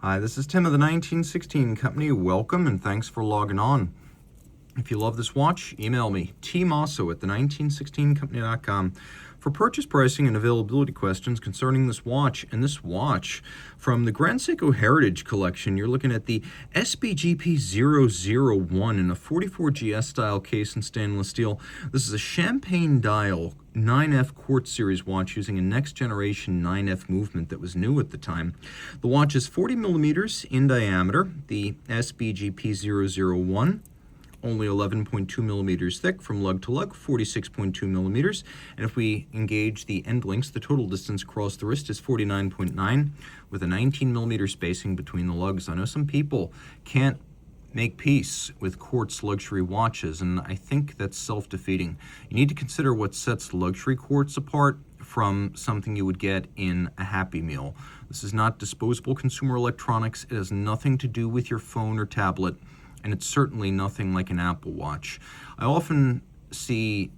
Hi, this is Tim of the 1916 Company. Welcome and thanks for logging on. If you love this watch, email me, Team Mosso at the1916company.com for purchase pricing and availability questions concerning this watch. And this watch from the Grand Seiko Heritage Collection, you're looking at the SBGP001 in a 44GS style case in stainless steel. This is a champagne dial 9F Quartz series watch using a next generation 9F movement that was new at the time. The watch is 40 millimeters in diameter, the SBGP001. Only 11.2 millimeters thick from lug to lug, 46.2 millimeters. And if we engage the end links, the total distance across the wrist is 49.9 with a 19 millimeter spacing between the lugs. I know some people can't make peace with quartz luxury watches, and I think that's self-defeating. You need to consider what sets luxury quartz apart from something you would get in a Happy Meal. This is not disposable consumer electronics. It has nothing to do with your phone or tablet, and it's certainly nothing like an Apple Watch. I often see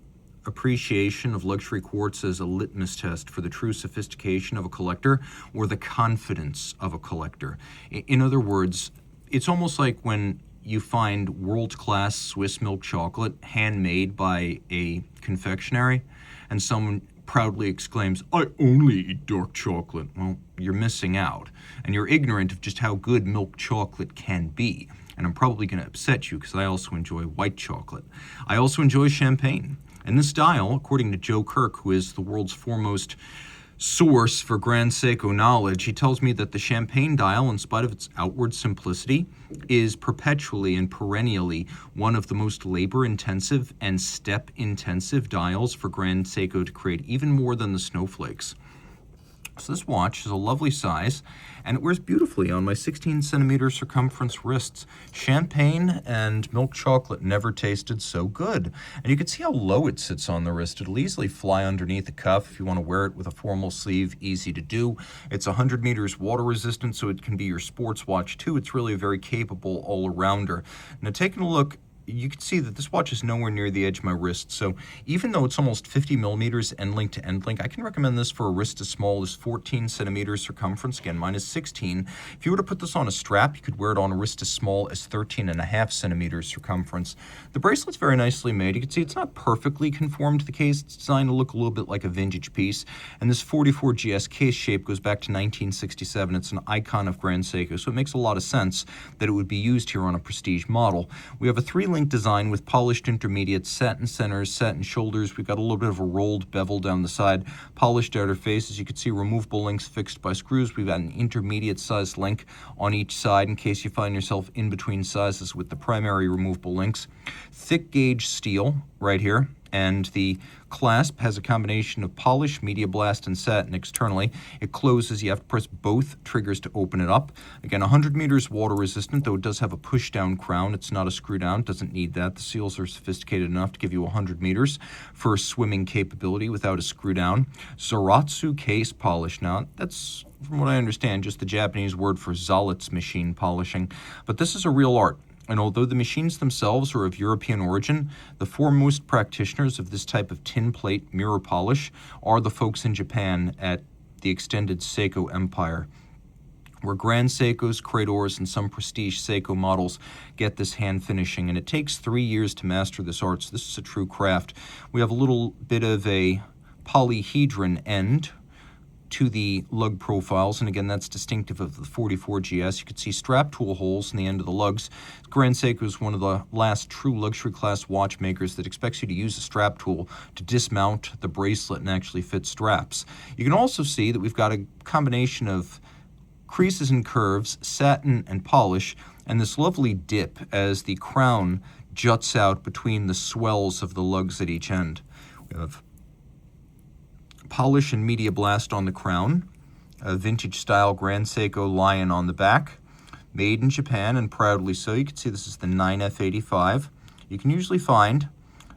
appreciation of luxury quartz as a litmus test for the true sophistication of a collector or the confidence of a collector. In other words, it's almost like when you find world-class Swiss milk chocolate handmade by a confectionery and someone proudly exclaims, "I only eat dark chocolate." Well, you're missing out, and you're ignorant of just how good milk chocolate can be. And I'm probably going to upset you because I also enjoy white chocolate. I also enjoy champagne. And this dial, according to Joe Kirk, who is the world's foremost source for Grand Seiko knowledge, he tells me that the champagne dial, in spite of its outward simplicity, is perpetually and perennially one of the most labor-intensive and step-intensive dials for Grand Seiko to create, even more than the snowflakes. So this watch is a lovely size, and it wears beautifully on my 16 centimeter circumference wrists. Champagne and milk chocolate never tasted so good. And you can see how low it sits on the wrist. It'll easily fly underneath the cuff if you want to wear it with a formal sleeve, easy to do. It's 100 meters water resistant, so it can be your sports watch too. It's really a very capable all-arounder. Now taking a look, you can see that this watch is nowhere near the edge of my wrist. So even though it's almost 50 millimeters end link to end link, I can recommend this for a wrist as small as 14 centimeters circumference. Again, mine is 16. If you were to put this on a strap, you could wear it on a wrist as small as 13.5 centimeters circumference. The bracelet's very nicely made. You can see it's not perfectly conformed to the case. It's designed to look a little bit like a vintage piece. And this 44GS case shape goes back to 1967. It's an icon of Grand Seiko, so it makes a lot of sense that it would be used here on a prestige model. We have a 3-link design with polished intermediates, satin centers, satin shoulders. We've got a little bit of a rolled bevel down the side, polished outer face. As you can see, removable links fixed by screws. We've got an intermediate sized link on each side in case you find yourself in between sizes with the primary removable links. Thick gauge steel right here. And the clasp has a combination of polish, media blast, and satin externally. It closes. You have to press both triggers to open it up. Again, 100 meters water resistant, though it does have a push-down crown. It's not a screw-down. It doesn't need that. The seals are sophisticated enough to give you 100 meters for swimming capability without a screw-down. Zaratsu case polish. Now, that's, from what I understand, just the Japanese word for Zalitz machine polishing. But this is a real art. And although the machines themselves are of European origin, the foremost practitioners of this type of tin plate mirror polish are the folks in Japan at the extended Seiko Empire, where Grand Seikos, Cradors, and some prestige Seiko models get this hand finishing. And it takes 3 years to master this art, so this is a true craft. We have a little bit of a polyhedron end to the lug profiles, and again, that's distinctive of the 44GS. You can see strap tool holes in the end of the lugs. Grand Seiko is one of the last true luxury class watchmakers that expects you to use a strap tool to dismount the bracelet and actually fit straps. You can also see that we've got a combination of creases and curves, satin and polish, and this lovely dip as the crown juts out between the swells of the lugs at each end. We have polish and media blast on the crown, a vintage style Grand Seiko lion on the back, made in Japan and proudly so. You can see this is the 9F85. You can usually find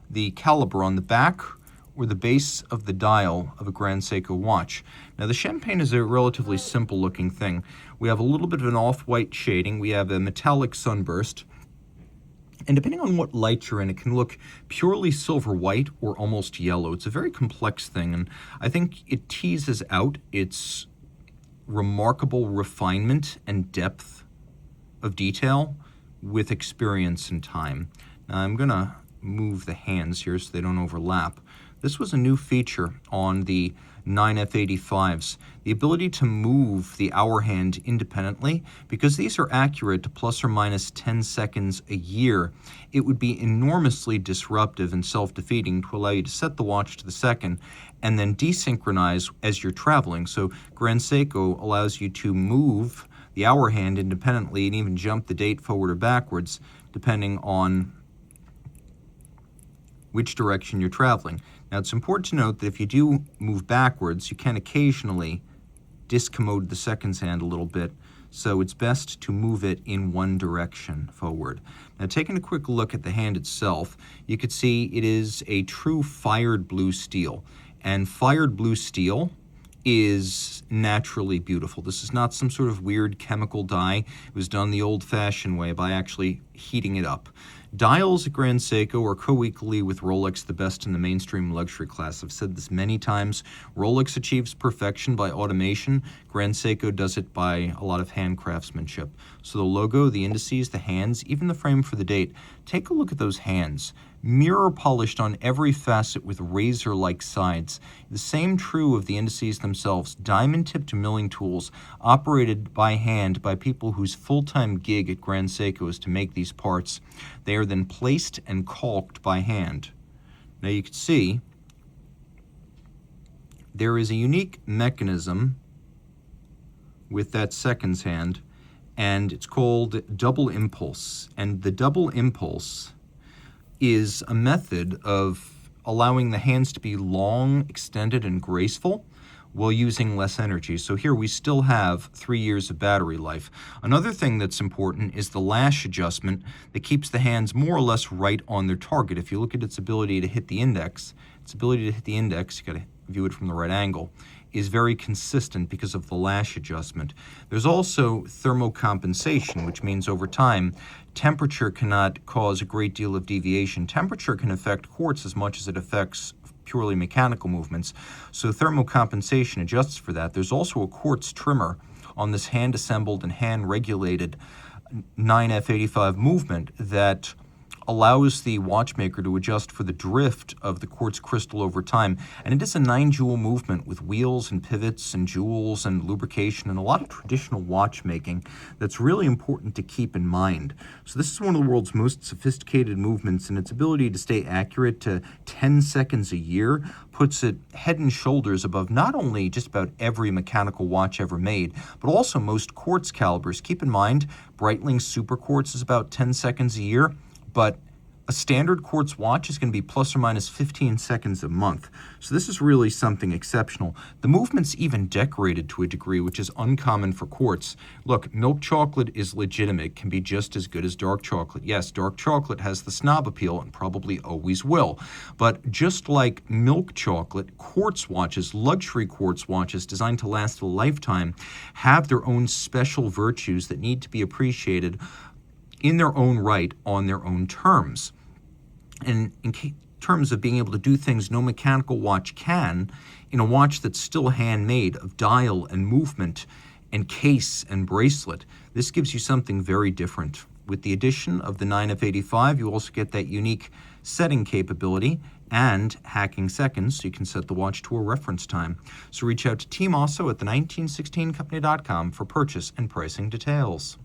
the caliber on the back or the base of the dial of a Grand Seiko watch. Now the champagne is a relatively simple looking thing. We have a little bit of an off-white shading. We have a metallic sunburst. And depending on what light you're in, it can look purely silver white or almost yellow. It's a very complex thing, and I think it teases out its remarkable refinement and depth of detail with experience and time. Now I'm going to move the hands here so they don't overlap. This was a new feature on the 9F85s, the ability to move the hour hand independently. Because these are accurate to plus or minus 10 seconds a year, it would be enormously disruptive and self-defeating to allow you to set the watch to the second and then desynchronize as you're traveling. So Grand Seiko allows you to move the hour hand independently and even jump the date forward or backwards depending on which direction you're traveling. Now, it's important to note that if you do move backwards, you can occasionally discommode the seconds hand a little bit, so it's best to move it in one direction forward. Now, taking a quick look at the hand itself, you can see it is a true fired blue steel, and fired blue steel is naturally beautiful. This is not some sort of weird chemical dye. It was done the old-fashioned way by actually heating it up. Dials at Grand Seiko are co-equally with Rolex the best in the mainstream luxury class. I've said this many times. Rolex achieves perfection by automation. Grand Seiko does it by a lot of hand craftsmanship. So the logo, the indices, the hands, even the frame for the date. Take a look at those hands. Mirror polished on every facet with razor-like sides. The same true of the indices themselves. Diamond-tipped milling tools operated by hand by people whose full-time gig at Grand Seiko is to make these parts. They are then placed and caulked by hand. Now you can see there is a unique mechanism with that seconds hand, and it's called double impulse. And the double impulse is a method of allowing the hands to be long, extended, and graceful while using less energy. So here we still have 3 years of battery life. Another thing that's important is the lash adjustment that keeps the hands more or less right on their target. If you look at its ability to hit the index, you got to view it from the right angle, is very consistent because of the lash adjustment. There's also thermocompensation, which means over time, temperature cannot cause a great deal of deviation. Temperature can affect quartz as much as it affects purely mechanical movements. So thermocompensation adjusts for that. There's also a quartz trimmer on this hand-assembled and hand-regulated 9F85 movement that allows the watchmaker to adjust for the drift of the quartz crystal over time. And it is a 9-jewel movement with wheels and pivots and jewels and lubrication and a lot of traditional watchmaking that's really important to keep in mind. So this is one of the world's most sophisticated movements, and its ability to stay accurate to 10 seconds a year puts it head and shoulders above not only just about every mechanical watch ever made, but also most quartz calibers. Keep in mind, Breitling Super Quartz is about 10 seconds a year, but a standard quartz watch is going to be plus or minus 15 seconds a month. So this is really something exceptional. The movement's even decorated to a degree, which is uncommon for quartz. Look, milk chocolate is legitimate, can be just as good as dark chocolate. Yes, dark chocolate has the snob appeal and probably always will. But just like milk chocolate, quartz watches, luxury quartz watches designed to last a lifetime, have their own special virtues that need to be appreciated in their own right, on their own terms. And in terms of being able to do things no mechanical watch can, in a watch that's still handmade of dial and movement and case and bracelet, this gives you something very different. With the addition of the 9F85, you also get that unique setting capability and hacking seconds, so you can set the watch to a reference time. So reach out to Team Mosso at the 1916company.com for purchase and pricing details.